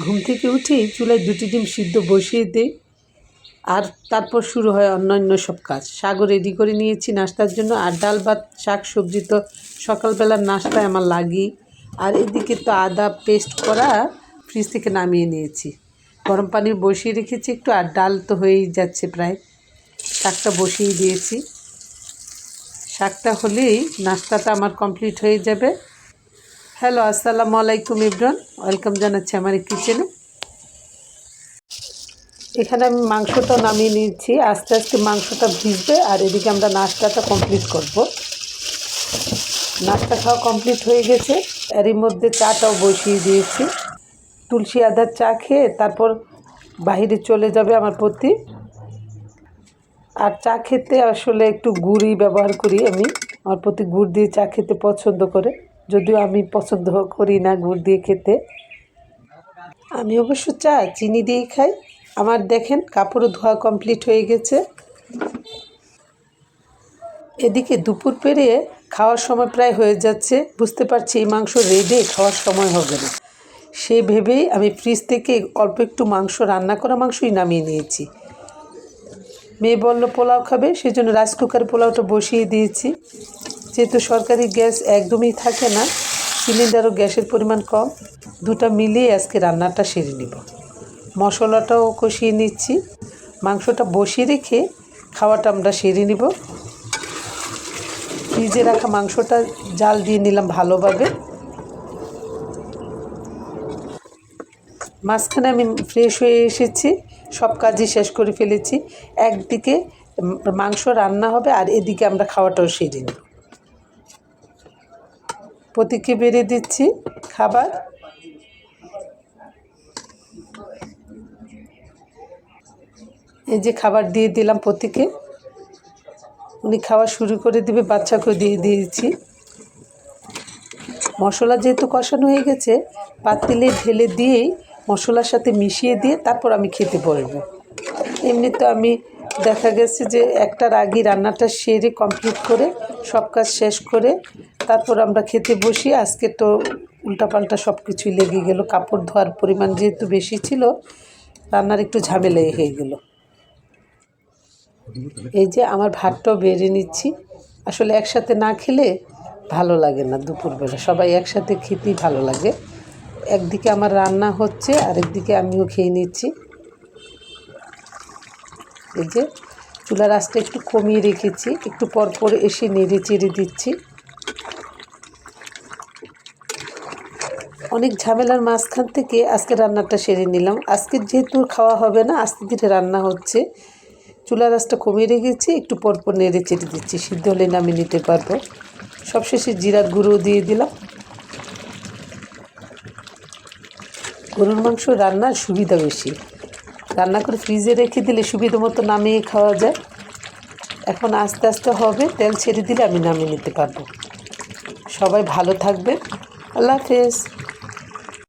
ঘুম থেকে উঠেই চুলায় 2টি ডিম সিদ্ধ বসিয়ে দিই, আর তারপর শুরু হয় অন্যান্য সব কাজ। শাকও রেডি করে নিয়েছি নাস্তার জন্য, আর ডাল ভাত শাক সবজি তো সকালবেলার নাস্তায় আমার লাগেই। আর এদিকে তো আদা পেস্ট করা ফ্রিজ থেকে নামিয়ে নিয়েছি, গরম পানি বসিয়ে রেখেছি একটু, আর ডাল তো হয়েই যাচ্ছে প্রায়। শাকটা বসিয়ে দিয়েছি, শাকটা হলেই নাস্তাটা আমার কমপ্লিট হয়ে যাবে। হ্যালো, আসসালামু আলাইকুম এভরিওয়ান, ওয়েলকাম জানাচ্ছি আমার কিচেনে। এখানে আমি মাংসটা নামিয়ে নিয়েছি, আস্তে আস্তে মাংসটা ভিজবে, আর এদিকে আমরা নাস্তাটা কমপ্লিট করব। নাস্তা খাওয়া কমপ্লিট হয়ে গেছে, এরই মধ্যে চাটাও বসিয়ে দিয়েছি। তুলসী আদার চা খেয়ে তারপর বাইরে চলে যাবে আমার পতি। আর চা খেতে আসলে একটু গুড়ই ব্যবহার করি আমি, আমার পতি গুড় দিয়ে চা খেতে পছন্দ করে, যদিও আমি পছন্দ করি না গুড় দিয়ে খেতে। আমি অবশ্য চা চিনি দিয়েই খাই। আমার দেখেন কাপড়ও ধোয়া কমপ্লিট হয়ে গেছে। এদিকে দুপুর পেরিয়ে খাওয়ার সময় প্রায় হয়ে যাচ্ছে, বুঝতে পারছি এই মাংস রেডি খাওয়ার সময় হবে না, সেই ভেবেই আমি ফ্রিজ থেকে অল্প একটু মাংস, রান্না করা মাংসই নামিয়ে নিয়েছি। মেয়ে বলল পোলাও খাবে, সেই জন্য রাইস কুকারে পোলাওটা বসিয়ে দিয়েছি। যেহেতু সরকারি গ্যাস একদমই থাকে না, সিলিন্ডারও গ্যাসের পরিমাণ কম, দুটা মিলিয়ে আজকে রান্নাটা সেরে নিব। মশলাটাও কষিয়ে নিচ্ছি, মাংসটা বসিয়ে রেখে খাওয়াটা আমরা সেরে নিব। ফ্রিজে রাখা মাংসটা জাল দিয়ে নিলাম ভালোভাবে। মাঝখানে আমি ফ্রেশ হয়ে এসেছি, সব কাজই শেষ করে ফেলেছি। একদিকে মাংস রান্না হবে, আর এদিকে আমরা খাওয়াটাও সেরে নিব। পতিকে বেড়ে দিচ্ছি খাবার। এই যে খাবার দিয়ে দিলাম পতিকে, উনি খাওয়া শুরু করে দিবে, বাচ্চাকেও দিয়ে দিয়েছি। মশলা যেহেতু কষানো হয়ে গেছে, পাতিলে ঢেলে দিয়েই মশলার সাথে মিশিয়ে দিয়ে তারপর আমি খেতে বসব। এমনি তো আমি দেখা গেছে যে একটার আগে রান্নাটা সেরে কমপ্লিট করে সব কাজ শেষ করে তারপর আমরা খেতে বসি। আজকে তো উল্টাপাল্টা সব কিছুই লেগে গেল, কাপড় ধোয়ার পরিমাণ যেহেতু বেশি ছিল, রান্নার একটু ঝামেলাই হয়ে গেল। এই যে আমার ভাতটাও বেড়ে নিচ্ছি, আসলে একসাথে না খেলে ভালো লাগে না, দুপুরবেলা সবাই একসাথে খেতেই ভালো লাগে। একদিকে আমার রান্না হচ্ছে, আরেকদিকে আমিও খেয়ে নিচ্ছি। এই যে চুলার আঁচটা একটু কমিয়ে রেখেছি, একটু পর পর এসে নেড়ে চেড়ে দিচ্ছি। অনেক ঝামেলার মাঝখান থেকে আজকে রান্নাটা সেরে নিলাম। আজকে যেহেতু খাওয়া হবে না, আস্তে ধীরে রান্না হচ্ছে, চুলার আঁচটা কমিয়ে রেখেছি, একটু পর পর নেড়ে চেড়ে দিচ্ছি, সিদ্ধ হলে নামিয়ে নিতে পারবো। সবশেষে জিরার গুঁড়ো দিয়ে দিলাম। গরুর মাংস রান্নার সুবিধা বেশি, রান্না করে ফ্রিজে রেখে দিলে সুবিধা মতো নামিয়ে খাওয়া যায়। এখন আস্তে আস্তে হবে, তেল ছেড়ে দিলে আমি নামিয়ে নিতে পারবো। সবাই ভালো থাকবেন, আল্লাহ হাফেজ।